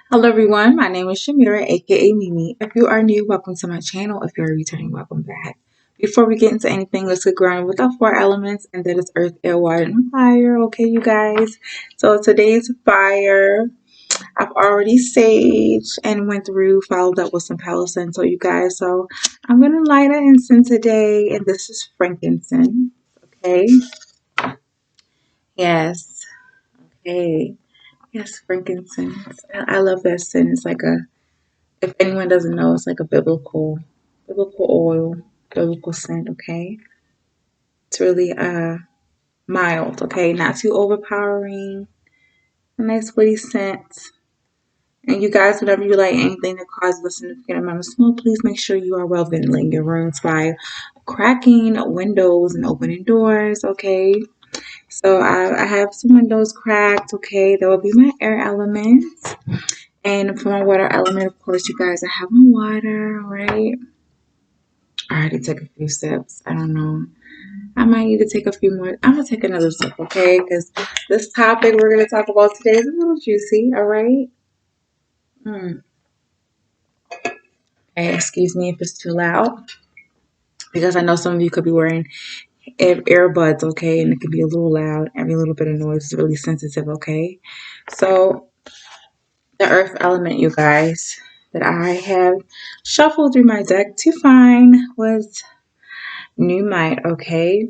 Hello everyone, my name is Shamira, aka Mimi. If you are new, welcome to my channel. If you're returning, welcome back. Before we get into anything, let's get grounded with our four elements, and that is earth, air, water, and fire. Okay, you guys. So today's fire, I've already saged and went through, followed up with some palo santo, you guys. So I'm gonna light an incense today, and this is frankincense. Okay. Yes. Okay. Yes, frankincense. I love that scent. It's like a if anyone doesn't know, it's like a biblical oil, biblical scent, okay? It's really mild, okay? Not too overpowering. A nice woody scent. And you guys, whenever you light anything that causes a significant amount of smoke, please make sure you are well ventilating your rooms by cracking windows and opening doors, okay? So I have some windows cracked, okay? That will be my air element. And for my water element, of course, you guys, I have my water, right? I already took a few sips. I don't know. I might need to take a few more. I'm gonna take another sip, okay? Because this topic we're gonna talk about today is a little juicy. All right. Okay. Excuse me if it's too loud, because I know some of you could be wearing earbuds, okay, and it could be a little loud. Every little bit of noise is really sensitive, okay? So the earth element, you guys, that I have shuffled through my deck to find was Nuumite, okay?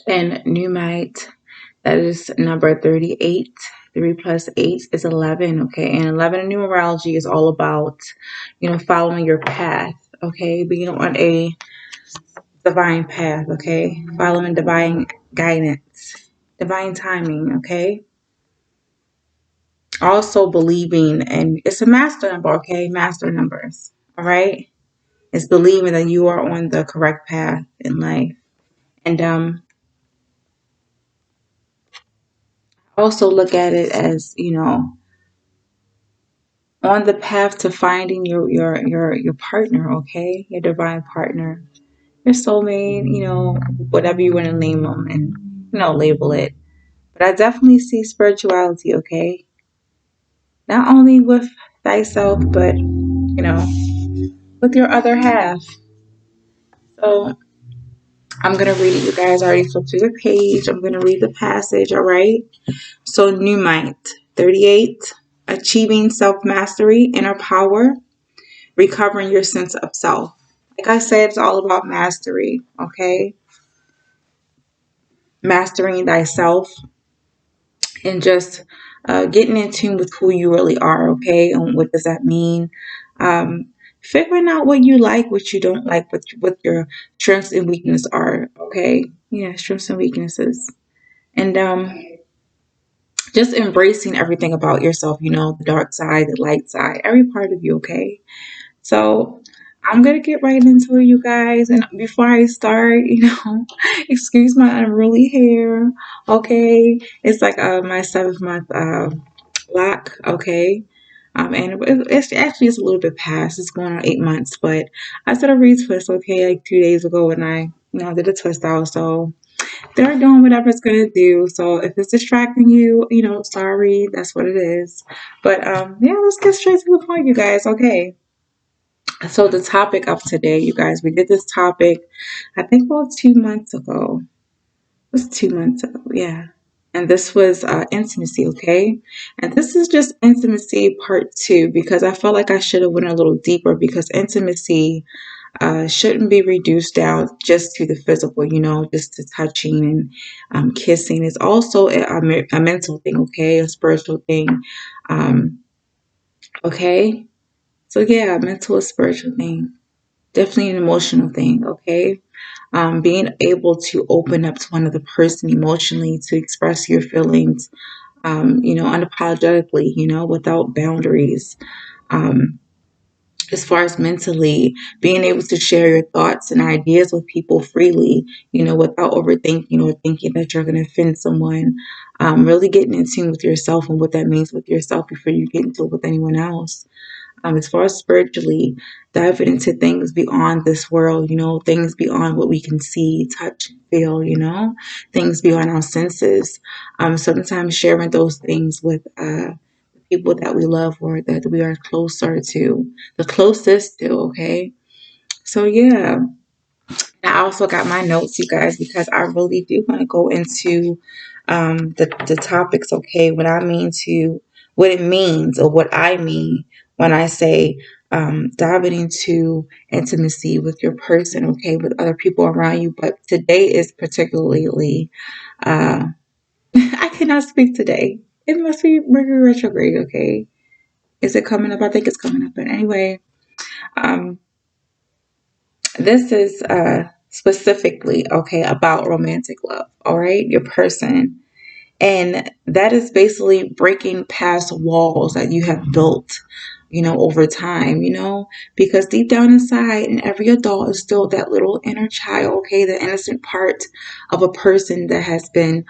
And Nuumite, that is number 38. 3 plus 8 is 11, okay? And 11 in numerology is all about, following your path, okay? Being on a divine path, okay? Following divine guidance, divine timing, okay? Also believing, and it's a master number, okay? Master numbers, all right? It's believing that you are on the correct path in life. And also look at it as, on the path to finding your partner, okay? Your divine partner, your soulmate, whatever you want to name them and label it. But I definitely see spirituality, okay? Not only with thyself, but with your other half. So I'm gonna read it, you guys. I already flipped through the page. I'm gonna read the passage, all right? So Nuumite, 38, achieving self-mastery, inner power, recovering your sense of self. Like I said, it's all about mastery, okay? Mastering thyself and just getting in tune with who you really are, okay? And what does that mean? Figuring out what you like, what you don't like, what your strengths and weaknesses are, okay? Yeah, strengths and weaknesses. And just embracing everything about yourself, the dark side, the light side, every part of you, okay? So I'm gonna get right into it, you guys. And before I start, excuse my unruly hair. Okay, it's like my 7th month lock. Okay, and it's actually it's a little bit past. It's going on 8 months, but I did a retwist. Okay, like 2 days ago when I did a twist out. So they're doing whatever it's gonna do. So if it's distracting you, sorry, that's what it is. But yeah, let's get straight to the point, you guys. Okay. So the topic of today, you guys, we did this topic, I think about 2 months ago. It was 2 months ago, yeah. And this was intimacy, okay? And this is just intimacy part 2 because I felt like I should have went a little deeper because intimacy shouldn't be reduced down just to the physical, just to touching and kissing. It's also a mental thing, okay? A spiritual thing, okay? So yeah, mental, a spiritual thing. Definitely an emotional thing, okay? Being able to open up to another person emotionally to express your feelings, unapologetically, without boundaries. Um, as far as mentally, being able to share your thoughts and ideas with people freely, without overthinking or thinking that you're going to offend someone. Really getting in tune with yourself and what that means with yourself before you get into it with anyone else. As far as spiritually, diving into things beyond this world, things beyond what we can see, touch, feel, things beyond our senses. Sometimes sharing those things with people that we love or that we are closer to, the closest to, okay? So yeah, I also got my notes, you guys, because I really do want to go into the topics, okay? What it means, or what I mean when I say diving into intimacy with your person, okay, with other people around you. But today is particularly, uh, I cannot speak today. It must be Mercury retrograde, okay? Is it coming up? I think it's coming up. But anyway, um, this is specifically, okay, about romantic love, all right? Your person. And that is basically breaking past walls that you have built, over time, because deep down inside, in every adult is still that little inner child, okay, the innocent part of a person that has been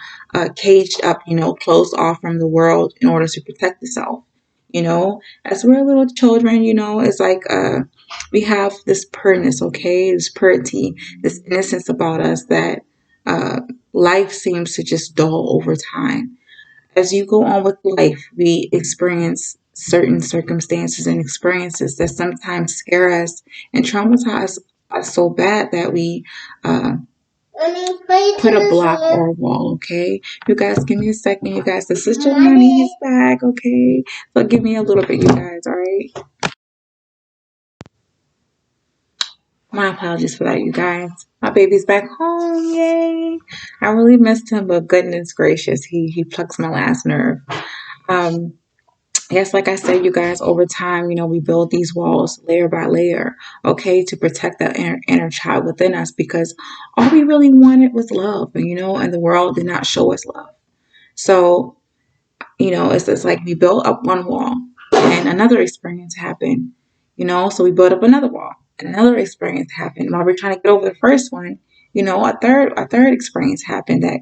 caged up, closed off from the world in order to protect itself. As we're little children, it's like we have this pureness, okay, this purity, this innocence about us that life seems to just dull over time. As you go on with life, we experience certain circumstances and experiences that sometimes scare us and traumatize us so bad that we put a block or a wall, okay? You guys, give me a second, you guys. The sister Johnny is back, okay? So give me a little bit, you guys, all right? My apologies for that, you guys. My baby's back home, yay! I really missed him, but goodness gracious, he plucks my last nerve. Um, yes, like I said, you guys, over time, we build these walls layer by layer, okay, to protect that inner child within us, because all we really wanted was love, and the world did not show us love. So it's like we built up one wall and another experience happened, so we built up another wall and another experience happened. While we're trying to get over the first one, a third experience happened that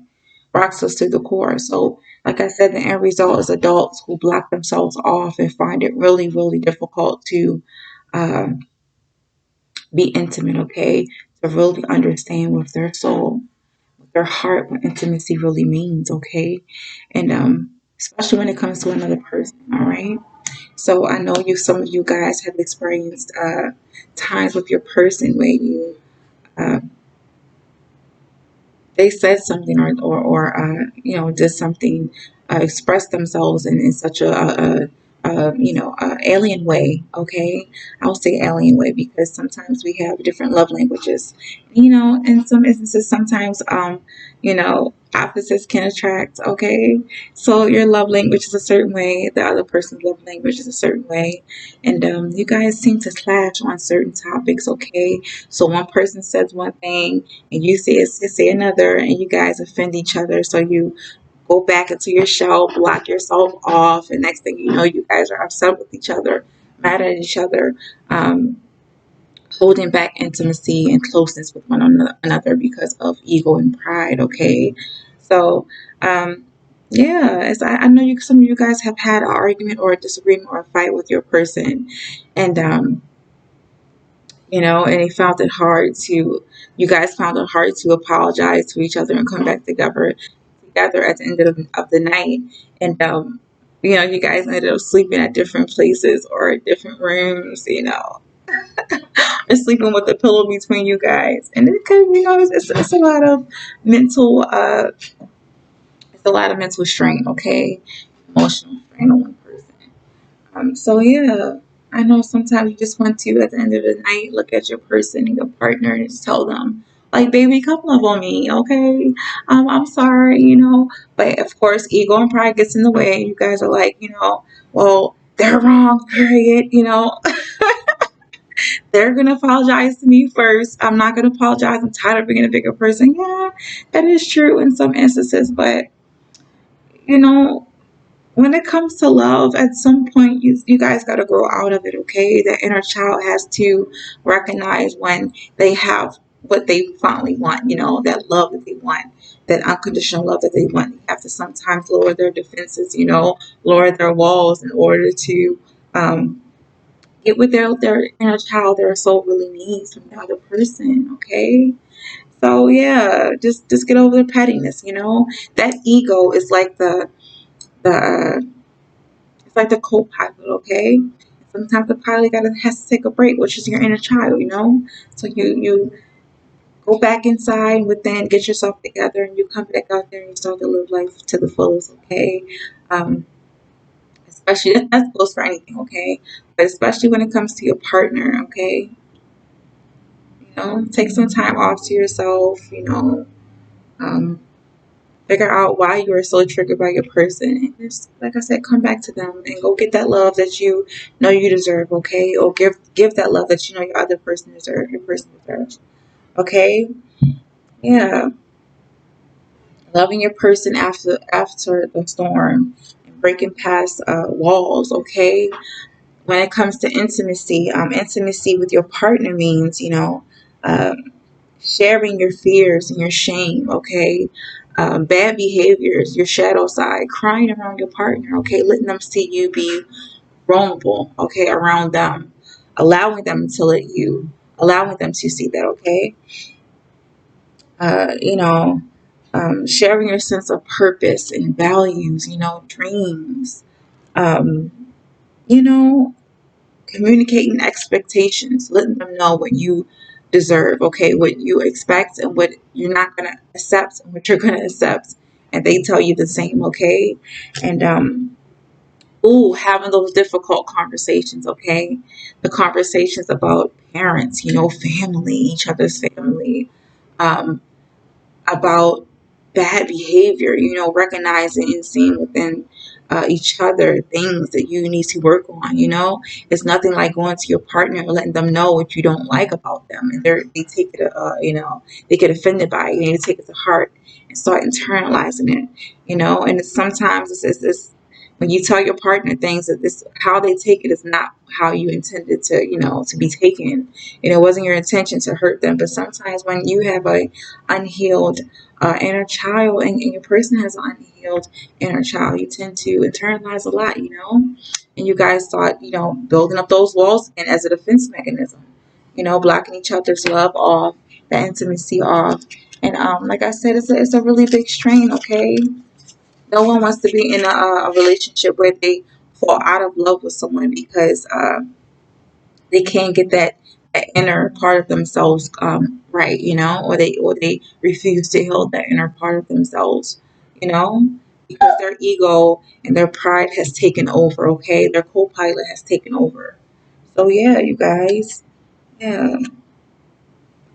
rocks us to the core. So, like I said, the end result is adults who block themselves off and find it really, really difficult to um, be intimate, okay? To really understand with their soul, with their heart, what intimacy really means, okay? And especially when it comes to another person, all right? So I know some of you guys have experienced times with your person where uh, they said something or did something, expressed themselves in such a alien way. Okay, I'll say alien way because sometimes we have different love languages. In some instances, sometimes opposites can attract. Okay, so your love language is a certain way, the other person's love language is a certain way, and you guys seem to clash on certain topics. Okay, so one person says one thing and you say another, and you guys offend each other. So you go back into your shell, block yourself off, and next thing you know, you guys are upset with each other, mad at each other, um, holding back intimacy and closeness with one another because of ego and pride. Okay, so um, yeah, I know some of you guys have had an argument or a disagreement or a fight with your person, and and you guys found it hard to apologize to each other and come back together at the end of the night. And, you guys ended up sleeping at different places or different rooms, or sleeping with a pillow between you guys. And it could, it's a lot of mental, it's a lot of mental strain, okay? Emotional strain on one person. So yeah, I know sometimes you just want to, at the end of the night, look at your person and your partner and just tell them, like, baby, come love on me, okay? I'm sorry, But of course, ego and pride gets in the way. You guys are like, well, they're wrong, period. They're gonna apologize to me first. I'm not gonna apologize. I'm tired of being a bigger person. Yeah, that is true in some instances, but you know, when it comes to love, at some point you guys got to grow out of it, okay? The inner child has to recognize when they have what they finally want, that love that they want, that unconditional love that they want. They have to sometimes lower their defenses, lower their walls in order to get what their inner child, their soul really needs from the other person, okay? So yeah, just get over the pettiness, That ego is like the It's like the co-pilot, okay? Sometimes the pilot has to take a break, which is your inner child, you know? So you go back inside within, get yourself together, and you come back out there and you start to live life to the fullest, okay? Um, especially, that goes for anything, okay? But especially when it comes to your partner, okay? You know, take some time off to yourself, you know, um, figure out why you are so triggered by your person. And just, like I said, come back to them and go get that love that you know you deserve, okay? Or give that love that you know your other person deserves, your person deserves, okay? Yeah. Loving your person after the storm and breaking past walls, okay? When it comes to intimacy, intimacy with your partner means, you know, um, sharing your fears and your shame, okay? Bad behaviors, your shadow side, crying around your partner, okay? Letting them see you be vulnerable, okay, around them, allowing them to let you, allowing them to see that, okay? You know, sharing your sense of purpose and values, you know, dreams, um, you know, communicating expectations, letting them know what you deserve, okay, what you expect and what you're not going to accept and what you're going to accept. And they tell you the same, okay? And, having those difficult conversations, okay? The conversations about parents, you know, family, each other's family, um, about bad behavior, you know, recognizing and seeing within each other things that you need to work on, you know. It's nothing like going to your partner and letting them know what you don't like about them. And they take it, you know, they get offended by it. You need to take it to heart and start internalizing it, you know. And sometimes it's when you tell your partner things that this how they take it is not how you intended to, you know, to be taken. And it wasn't your intention to hurt them. But sometimes when you have a unhealed inner child and your person has an unhealed inner child, you tend to internalize a lot, you know, and you guys start, you know, building up those walls again as a defense mechanism, you know, blocking each other's love off, the intimacy off. And like I said, it's a really big strain, okay? No one wants to be in a relationship where they fall out of love with someone because they can't get that inner part of themselves right, you know, or they refuse to heal that inner part of themselves, you know, because their ego and their pride has taken over. Okay, their co-pilot has taken over. So yeah, you guys, yeah,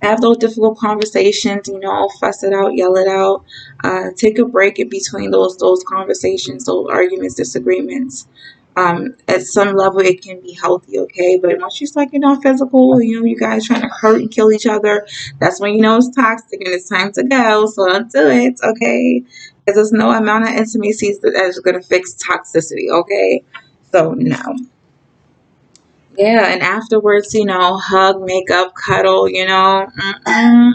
have those difficult conversations, you know, fuss it out, yell it out, take a break in between those conversations, those arguments, disagreements. At some level, it can be healthy, okay? But once you start getting on physical, you know, you guys trying to hurt and kill each other, that's when you know it's toxic and it's time to go. So don't do it, okay? Because there's no amount of intimacy that is going to fix toxicity, okay? So no. Yeah, and afterwards, you know, hug, make up, cuddle, you know, and,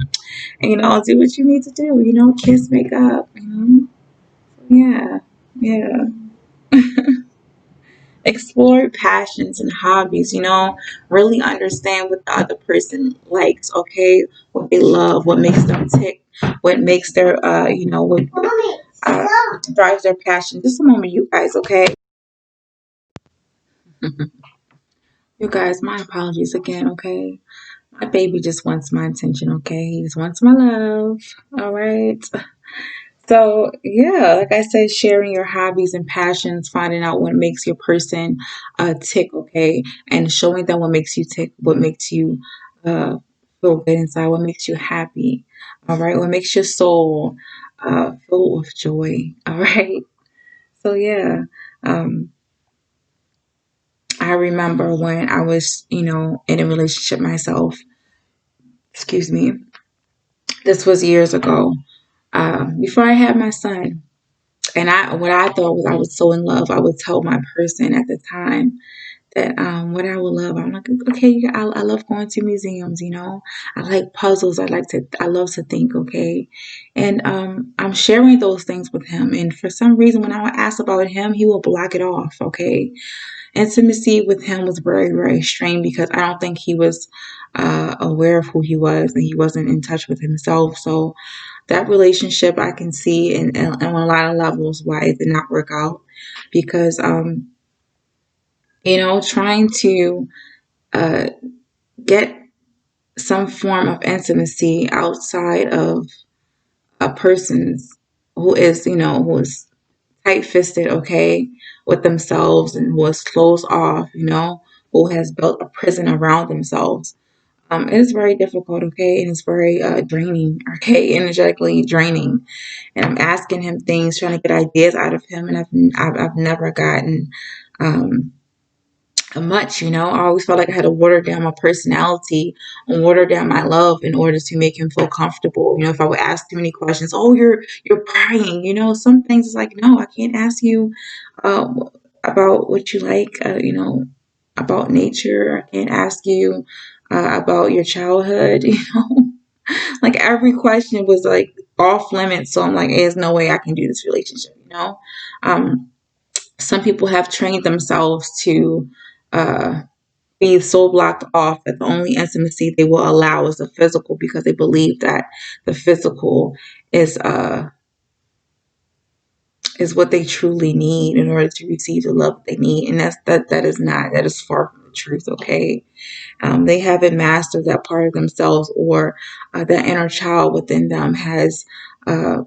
you know, do what you need to do, you know, kiss, make up, you know. Yeah, yeah. Explore passions and hobbies, you know, really understand what the other person likes, okay, what they love, what makes them tick, what makes their, you know, what uh, drives their passion. Just a moment, you guys, okay? You guys, my apologies again, okay? My baby just wants my attention, okay? He just wants my love, all right? So, yeah, like I said, sharing your hobbies and passions, finding out what makes your person tick, okay? And showing them what makes you tick, what makes you feel good inside, what makes you happy, all right? What makes your soul filled with joy, all right? So, yeah, um, I remember when I was, you know, in a relationship myself, excuse me, this was years ago, before I had my son. And what I thought was I was so in love. I would tell my person at the time that what I would love. I'm like, okay, I love going to museums. You know, I like puzzles. I love to think. Okay, and I'm sharing those things with him. And for some reason, when I would ask about him, he will block it off. Okay, intimacy with him was very, very strained because I don't think he was aware of who he was and he wasn't in touch with himself. So that relationship I can see in on a lot of levels why it did not work out because trying to uh, get some form of intimacy outside of a person's who is tight-fisted, okay, with themselves, and who is closed off, who has built a prison around themselves. It is very difficult, okay, and it's very draining, okay, energetically draining. And I'm asking him things, trying to get ideas out of him, and I've never gotten um, much. I always felt like I had to water down my personality and water down my love in order to make him feel comfortable. If I would ask too many questions, oh, you're prying. Some things it's like, no, I can't ask you uh, about what you like. About nature. I can't ask you about your childhood. Like every question was like off limits. So I'm like, hey, there's no way I can do this relationship. Um, some people have trained themselves to uh, be so blocked off that the only intimacy they will allow is the physical, because they believe that the physical is uh is what they truly need in order to receive the love they need, and that is far from the truth. Okay, they haven't mastered that part of themselves, or that inner child within them has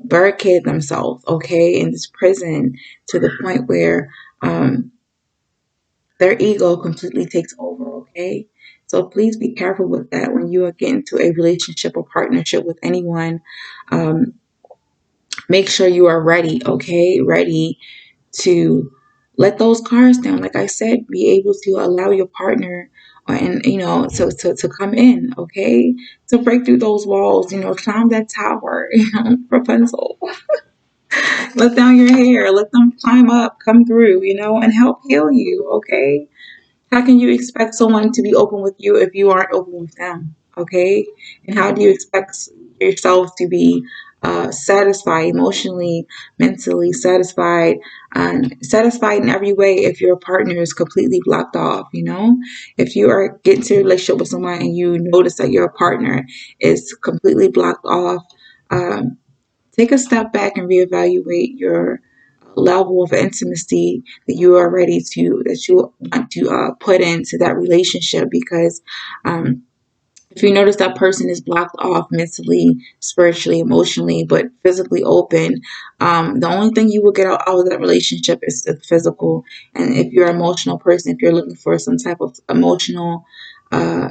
barricaded themselves, okay, in this prison, to the point where um, their ego completely takes over, okay? So please be careful with that when you are getting into a relationship or partnership with anyone. Um, Make sure you are ready, okay? Ready to let those cards down. Like I said, be able to allow your partner and to come in, okay? To break through those walls, climb that tower, Rapunzel. Let down your hair, let them climb up, come through, and help heal you, okay? How can you expect someone to be open with you if you aren't open with them? Okay? And how do you expect yourself to be satisfied emotionally, mentally satisfied, and satisfied in every way if your partner is completely blocked off? If you are getting to a relationship with someone and you notice that your partner is completely blocked off, um, take a step back and reevaluate your level of intimacy that you want to put into that relationship, because um, if you notice that person is blocked off mentally, spiritually, emotionally, but physically open, the only thing you will get out of that relationship is the physical. And if you're an emotional person, if you're looking for some type of emotional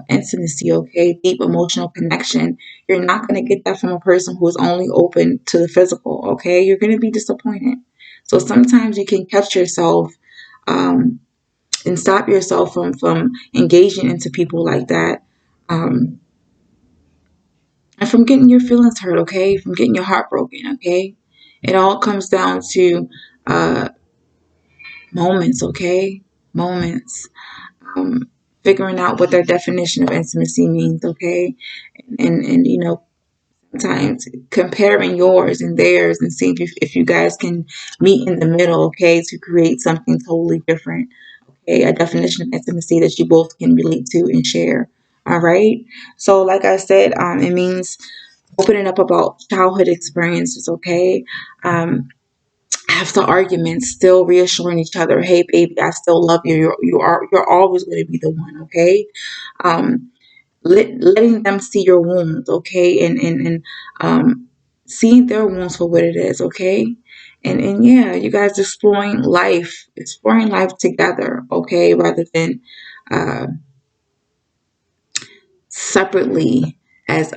intimacy, okay, deep emotional connection, you're not going to get that from a person who is only open to the physical, okay? You're going to be disappointed. So sometimes you can catch yourself um, and stop yourself from engaging into people like that. Um, and from getting your feelings hurt, okay? From getting your heart broken, okay? It all comes down to uh, moments, okay? Moments. Um, Figuring out what their definition of intimacy means, okay? And sometimes comparing yours and theirs and seeing if you guys can meet in the middle, okay, to create something totally different, okay? A definition of intimacy that you both can relate to and share. All right. So, like I said, it means opening up about childhood experiences, okay? After arguments, still reassuring each other, hey, baby, I still love you. You're always going to be the one, okay? Um, letting them see your wounds, okay? And seeing their wounds for what it is, okay? And yeah, you guys exploring life together, okay? Rather than uh, separately as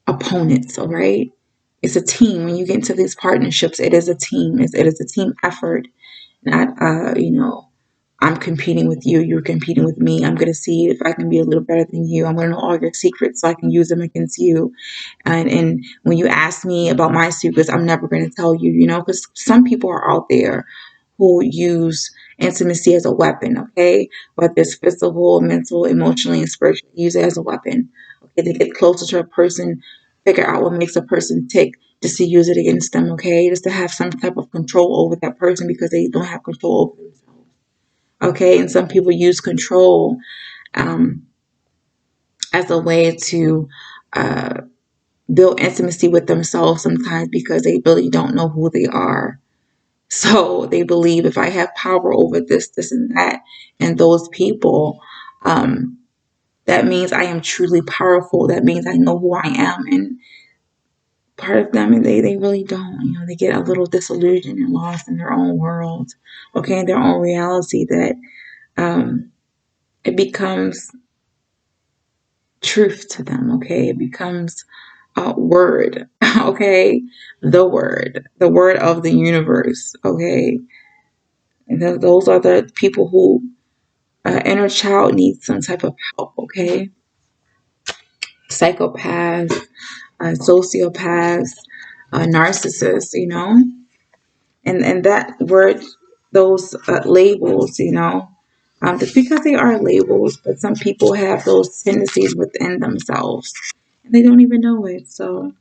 opponents, all right? It's a team. When you get into these partnerships, it is a team. It is a team effort, not, I'm competing with you, you're competing with me. I'm going to see if I can be a little better than you. I'm going to know all your secrets so I can use them against you. And when you ask me about my secrets, I'm never going to tell you, because some people are out there who use intimacy as a weapon, okay? Whether it's physical, mental, emotionally, and spiritually, use it as a weapon. Okay, to get closer to a person, figure out what makes a person tick, just to use it against them, okay? Just to have some type of control over that person because they don't have control over themselves, okay? And some people use control um, as a way to uh, build intimacy with themselves sometimes because they really don't know who they are. So they believe if I have power over this, this, and that, and those people, that means I am truly powerful. That means I know who I am. And part of them, they really don't. You know, they get a little disillusioned and lost in their own world, okay, in their own reality, that it becomes truth to them, okay? It becomes a word, okay? The word of the universe, okay? And those are the people who inner child needs some type of help, okay? Psychopaths, sociopaths, narcissists, you know? And that word, those labels, you know, because they are labels, but some people have those tendencies within themselves and they don't even know it. So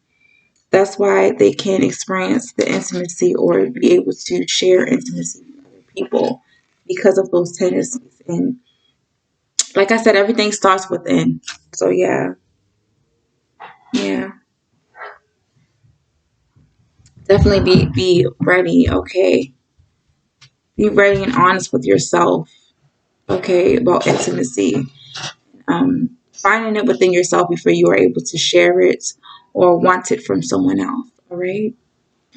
that's why they can't experience the intimacy or be able to share intimacy with other people, because of those tendencies. And like I said, everything starts within. So yeah, yeah, definitely be ready. Okay, be ready and honest with yourself. Okay, about intimacy. Finding it within yourself before you are able to share it or want it from someone else. All right.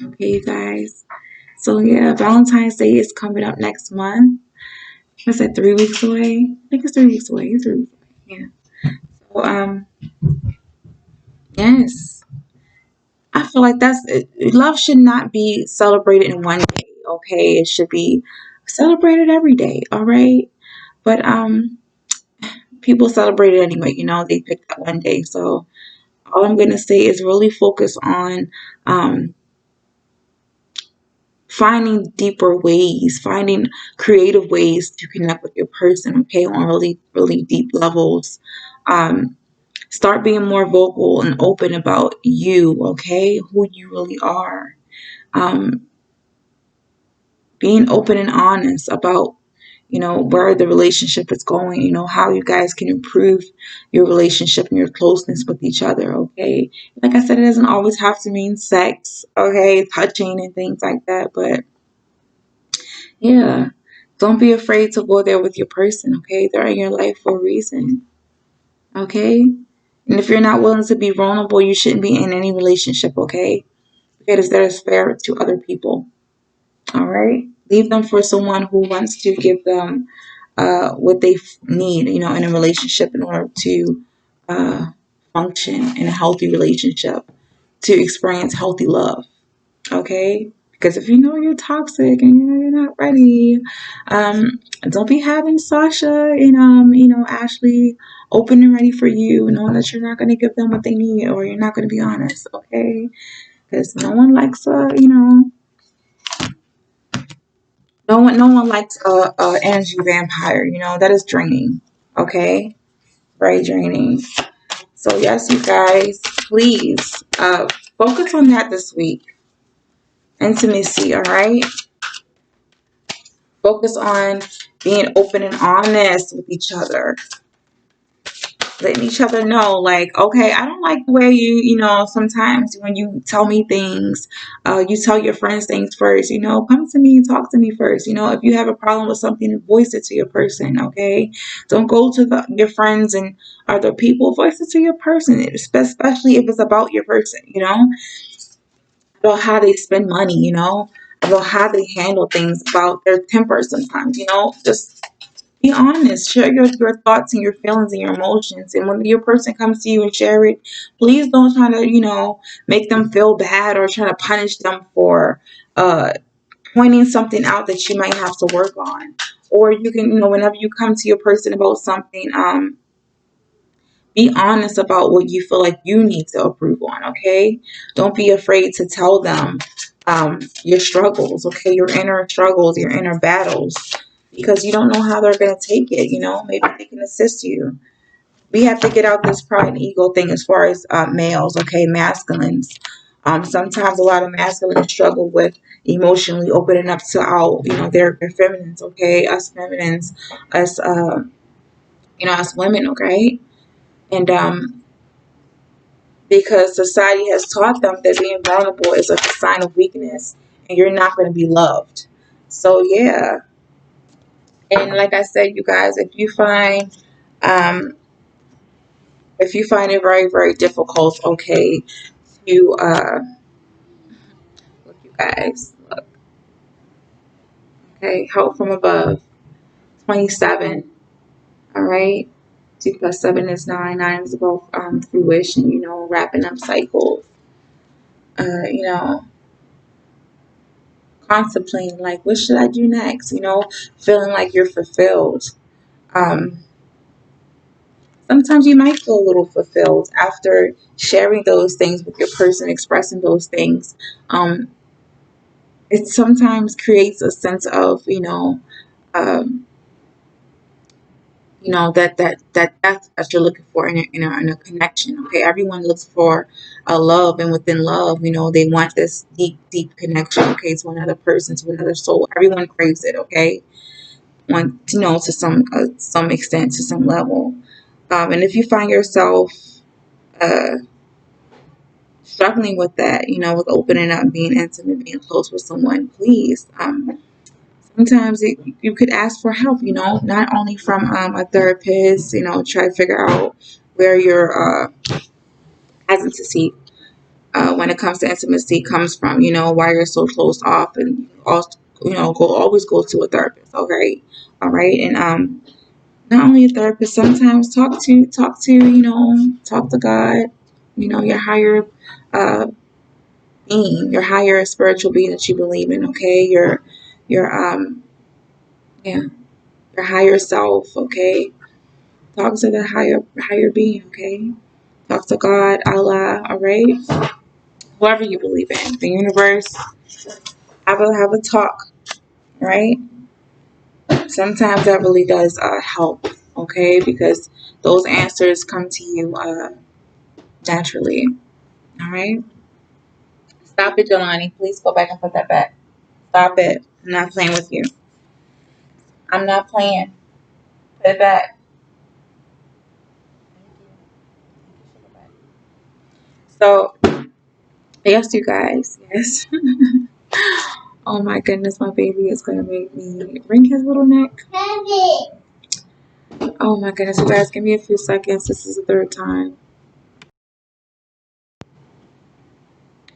Okay, you guys. So yeah, Valentine's Day is coming up next month. What's that, 3 weeks away? I think it's 3 weeks away. It's 3 weeks away. Yeah. So yes. I feel like love should not be celebrated in one day, okay? It should be celebrated every day, all right? But people celebrate it anyway, you know, they pick that one day. So all I'm gonna say is really focus on um finding deeper ways, finding creative ways to connect with your person, okay, on really, really deep levels. Um, Start being more vocal and open about you, okay, who you really are. Um, Being open and honest about, you know, where the relationship is going, you know, how you guys can improve your relationship and your closeness with each other, okay? Like I said, it doesn't always have to mean sex, okay, touching and things like that, but yeah, don't be afraid to go there with your person, okay? They're in your life for a reason, okay? And if you're not willing to be vulnerable, you shouldn't be in any relationship, okay? Because that is fair to other people, all right? Leave them for someone who wants to give them what they need, you know, in a relationship in order to uh, function in a healthy relationship, to experience healthy love. Okay, because if you know you're toxic and you know you're not ready, don't be having Sasha and Ashley open and ready for you, knowing that you're not going to give them what they need or you're not going to be honest. Okay, because no one likes a energy vampire. You know that is draining. Okay, very draining. So yes, you guys, please focus on that this week. Intimacy, all right? Focus on being open and honest with each other. Letting each other know, like, okay, I don't like the way sometimes when you tell me things, you tell your friends things first, come to me and talk to me first. If you have a problem with something, voice it to your person, okay? Don't go to your friends and other people, voice it to your person, especially if it's about your person, about how they spend money, about how they handle things, about their temper sometimes, just be honest. Share your thoughts and your feelings and your emotions. And when your person comes to you and share it, please don't try to, make them feel bad or try to punish them for uh, pointing something out that you might have to work on. Or you can, whenever you come to your person about something, be honest about what you feel like you need to improve on, okay? Don't be afraid to tell them your struggles, okay? Your inner struggles, your inner battles, because you don't know how they're going to take it, Maybe they can assist you. We have to get out this pride and ego thing as far as males, okay? Masculines. Sometimes a lot of masculines struggle with emotionally opening up to their feminines, okay? Us feminines, us women, okay? And because society has taught them that being vulnerable is a sign of weakness and you're not going to be loved. So yeah. And like I said, you guys, um, if you find it very, very difficult, okay, to look, you guys, look, okay, help from above, 27, all right. 2 plus 7 is 9. 9 is about fruition, wrapping up cycles, you know, contemplating like, what should I do next? Feeling like you're fulfilled. Um, Sometimes you might feel a little fulfilled after sharing those things with your person, expressing those things. Um, it sometimes creates a sense of, um, that you're looking for in a connection. Okay, everyone looks for a love, and within love, they want this deep, deep connection. Okay, to another person, to another soul. Everyone craves it. Okay, want to some extent, to some level. And if you find yourself uh, struggling with that, with opening up, being intimate, being close with someone, please. Sometimes you could ask for help, not only from a therapist, try to figure out where your hesitancy when it comes to intimacy comes from, why you're so closed off, and also, always go to a therapist, okay? All right. And not only a therapist, sometimes talk to God, your higher uh, being, your higher spiritual being that you believe in, okay? Your yeah, your higher self, okay? Talk to the higher being, okay? Talk to God, Allah, all right? Whoever you believe in, the universe, have a talk, right? Sometimes that really does help, okay? Because those answers come to you naturally, all right? Stop it, Jelani. Please go back and put that back. Stop it. I'm not playing with you. I'm not playing. Put it back. So, yes, you guys. Yes. Oh my goodness, my baby is going to make me wring his little neck. Oh my goodness, you guys, give me a few seconds. This is the third time.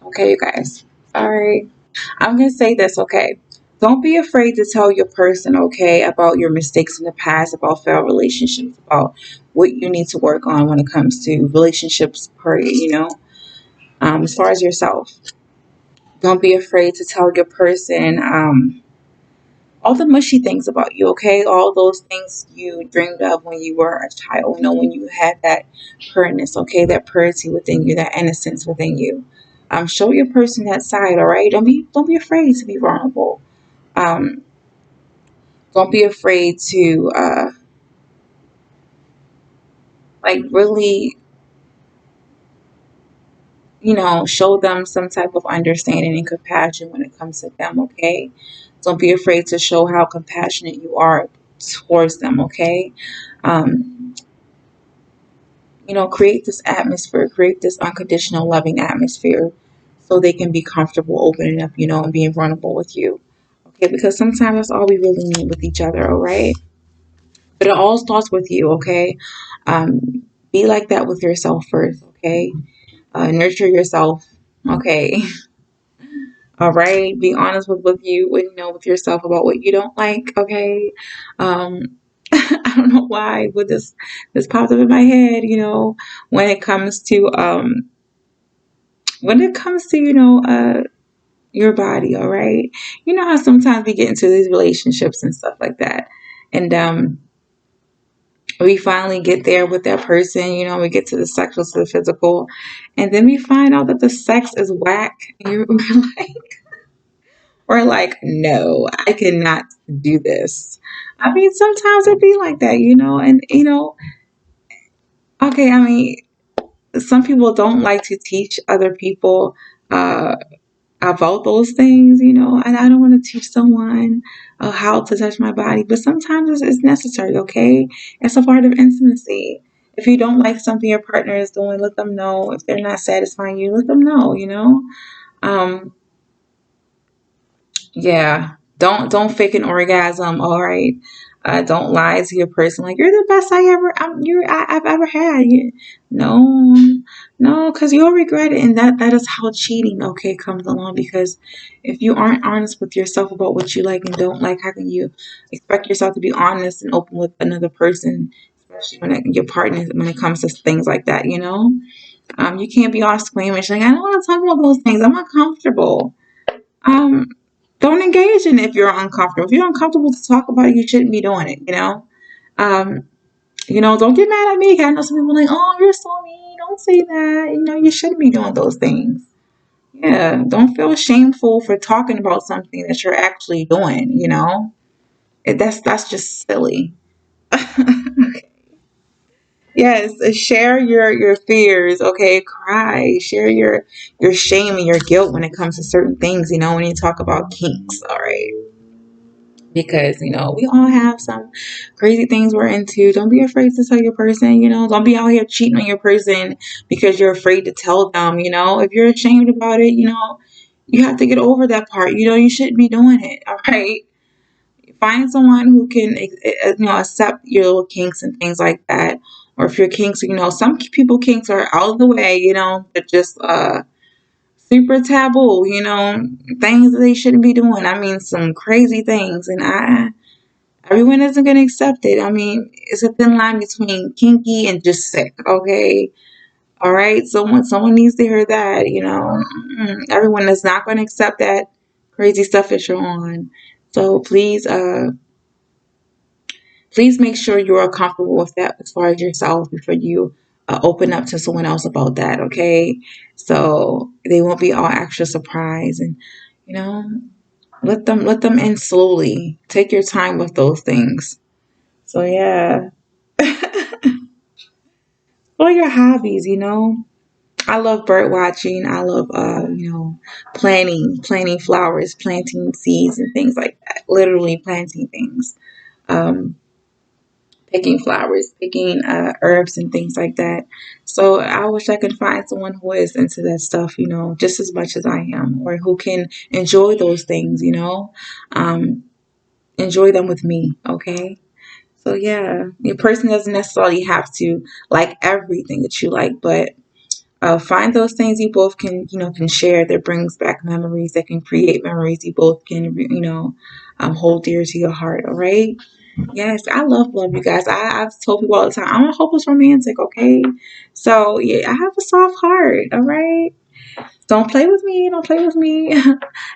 Okay, you guys. Sorry. I'm going to say this, okay? Don't be afraid to tell your person, okay, about your mistakes in the past, about failed relationships, about what you need to work on when it comes to relationships, period, as far as yourself. Don't be afraid to tell your person all the mushy things about you, okay? All those things you dreamed of when you were a child, when you had that pureness, okay? That purity within you, that innocence within you. Show your person that side, all right? Don't be afraid to be vulnerable. Um, don't be afraid to like really, show them some type of understanding and compassion when it comes to them, okay? Don't be afraid to show how compassionate you are towards them, okay? Um, create this atmosphere, create this unconditional loving atmosphere so they can be comfortable opening up, and being vulnerable with you. Okay, because sometimes that's all we really need with each other, all right? But it all starts with you, okay? Be like that with yourself first, okay? Nurture yourself, okay? All right, be honest with you, with yourself about what you don't like, okay? I don't know why, but this popped up in my head, when it comes to your body, all right? You know how sometimes we get into these relationships and stuff like that, and we finally get there with that person, we get to the sexual, to the physical, and then we find out that the sex is whack, and we're like, no, I cannot do this. I mean, sometimes it be like that, and okay, I mean, some people don't like to teach other people uh, about those things, and I don't want to teach someone how to touch my body, but sometimes it's necessary, okay? It's a part of intimacy. If you don't like something your partner is doing, let them know. If they're not satisfying you, let them know, um, Yeah. Don't fake an orgasm. All right. Don't lie to your person like you're the best I've ever had. No, no, because you'll regret it, and that is how cheating comes along. Because if you aren't honest with yourself about what you like and don't like, how can you expect yourself to be honest and open with another person, especially your partner when it comes to things like that? You can't be all squeamish like I don't want to talk about those things. I'm uncomfortable. Um, don't engage in it if you're uncomfortable. If you're uncomfortable to talk about it, you shouldn't be doing it. Um, don't get mad at me. I know some people are like, oh, you're so mean. Don't say that. You shouldn't be doing those things. Yeah, don't feel shameful for talking about something that you're actually doing. That's just silly. Yes, share your fears, okay? Cry. Share your shame and your guilt when it comes to certain things, when you talk about kinks, all right? Because we all have some crazy things we're into. Don't be afraid to tell your person. Don't be out here cheating on your person because you're afraid to tell them. If you're ashamed about it, you have to get over that part. You shouldn't be doing it. All right, find someone who can accept your little kinks and things like that. Or if your kinks, some people kinks are out of the way, but just super taboo, things that they shouldn't be doing. I mean, some crazy things, and everyone isn't going to accept it. I mean, it's a thin line between kinky and just sick, okay? All right, someone needs to hear that. Everyone is not going to accept that crazy stuff that you're on. So please make sure you're comfortable with that as far as yourself before you open up to someone else about that, okay? So they won't be all extra surprised, and you know, let them in slowly. Take your time with those things. So yeah. What are your hobbies? I love bird watching. I love planting flowers, planting seeds and things like that. Literally planting things. Um, Picking flowers, picking herbs and things like that. So I wish I could find someone who is into that stuff, just as much as I am, or who can enjoy those things, um, enjoy them with me, okay? So yeah, your person doesn't necessarily have to like everything that you like, but find those things you both can share that brings back memories, that can create memories you both can hold dear to your heart. All right. Yes, I love you guys. I've told people all the time, I'm a hopeless romantic, okay? So, yeah, I have a soft heart, all right? Don't play with me. Don't play with me.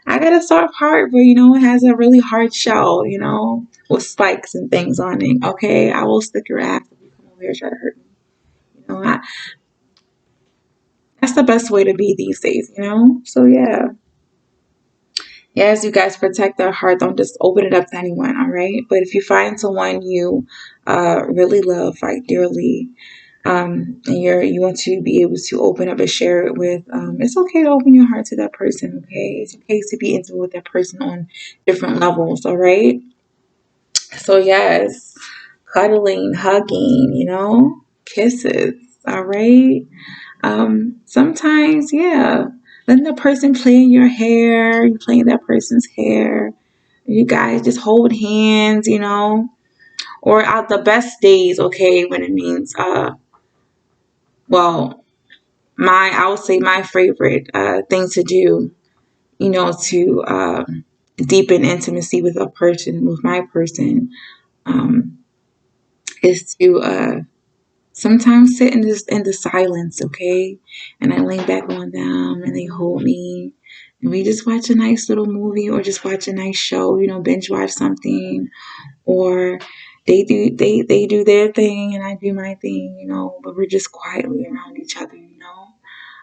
I got a soft heart, but it has a really hard shell, with spikes and things on it, okay? I will stick your ass if you come over here and try to hurt me. That's the best way to be these days. So, yeah. Yes, you guys protect their heart. Don't just open it up to anyone, all right? But if you find someone you really love, like dearly, and you want to be able to open up and share it with, it's okay to open your heart to that person, okay? It's okay to be intimate with that person on different levels, all right? So, yes, cuddling, hugging, kisses, all right? Sometimes, yeah, letting the person play in your hair, you play in that person's hair. You guys just hold hands, or out the best days, okay, when it means, well, I would say my favorite thing to do, to deepen intimacy with a person, with my person, um, is to sometimes sit in the silence, okay? And I lean back on them and they hold me. And we just watch a nice little movie or just watch a nice show, binge watch something. Or they do their thing and I do my thing, but we're just quietly around each other.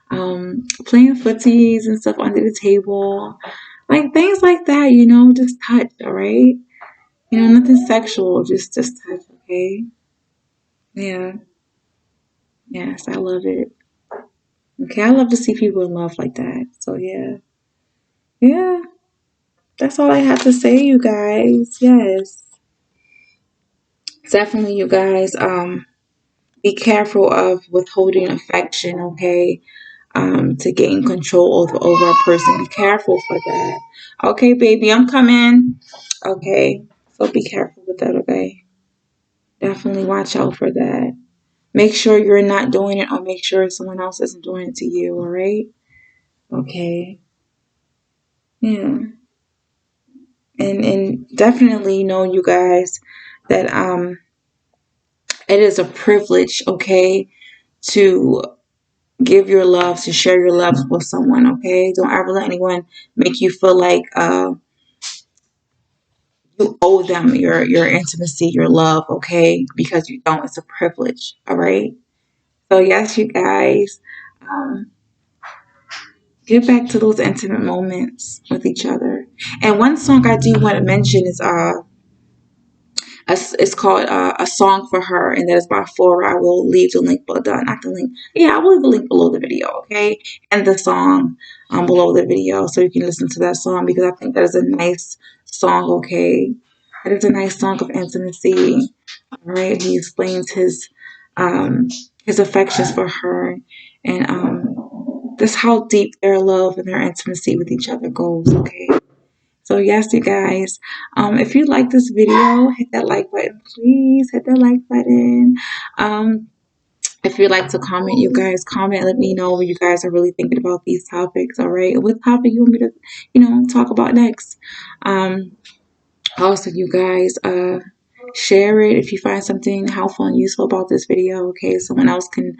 Playing footsies and stuff under the table. Like things like that, just touch, all right? Nothing sexual, just touch, okay? Yeah. Yes, I love it. Okay, I love to see people in love like that. So yeah. Yeah. That's all I have to say, you guys. Yes. Definitely, you guys. Be careful of withholding affection, okay? to gain control over a person. Be careful for that. Okay, baby, I'm coming. Okay, so be careful with that, okay? Definitely watch out for that. Make sure you're not doing it, or make sure someone else isn't doing it to you, all right? Okay. Yeah. And definitely know, you guys, that it is a privilege, okay, to give your love, to share your love with someone, okay? Don't ever let anyone make you feel like you owe them your intimacy, your love, okay? Because you don't. It's a privilege, all right? So yes, you guys, um, get back to those intimate moments with each other. And one song I do want to mention is it's called A Song for Her, and that is by Flora. I will leave the link below. Not the link. Yeah, I will leave the link below the video, okay? And the song below the video, so you can listen to that song, because I think that is a nice song, okay? It is a nice song of intimacy, all right? He explains his affections for her, and just how deep their love and their intimacy with each other goes, okay? So yes, you guys, if you like this video, hit that like button, please hit that like button. If you'd like to comment, you guys comment, let me know what you guys are really thinking about these topics, all right? What topic you want me to, talk about next. Also, you guys, share it if you find something helpful and useful about this video, okay? Someone else can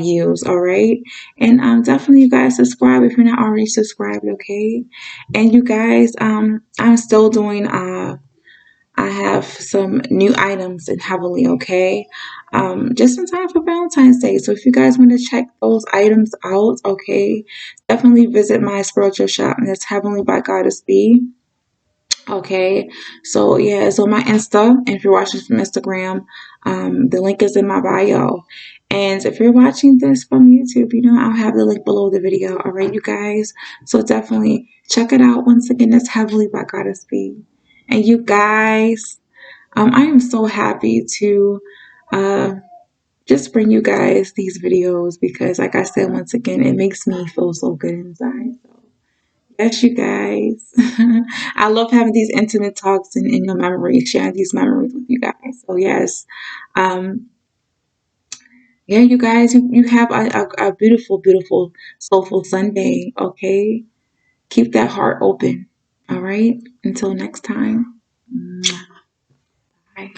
use, all right? And definitely, you guys, subscribe if you're not already subscribed, okay? And you guys, I'm still doing I have some new items in Heavenly, okay? Just in time for Valentine's Day. So if you guys want to check those items out, okay, definitely visit my spiritual shop, and that's Heavenly by Goddess B. Okay, so yeah, it's on my Insta, and if you're watching from Instagram, the link is in my bio. And if you're watching this from YouTube, I'll have the link below the video. All right, you guys. So definitely check it out. Once again, that's Heavily by Goddess B. And you guys, I am so happy to uh, just bring you guys these videos, because, like I said, once again, it makes me feel so good inside. So yes, you guys. I love having these intimate talks and in your memories, sharing these memories with you guys. So yes, um, yeah, you guys, you have a beautiful, beautiful, soulful Sunday. Okay, keep that heart open. All right. Until next time. Bye.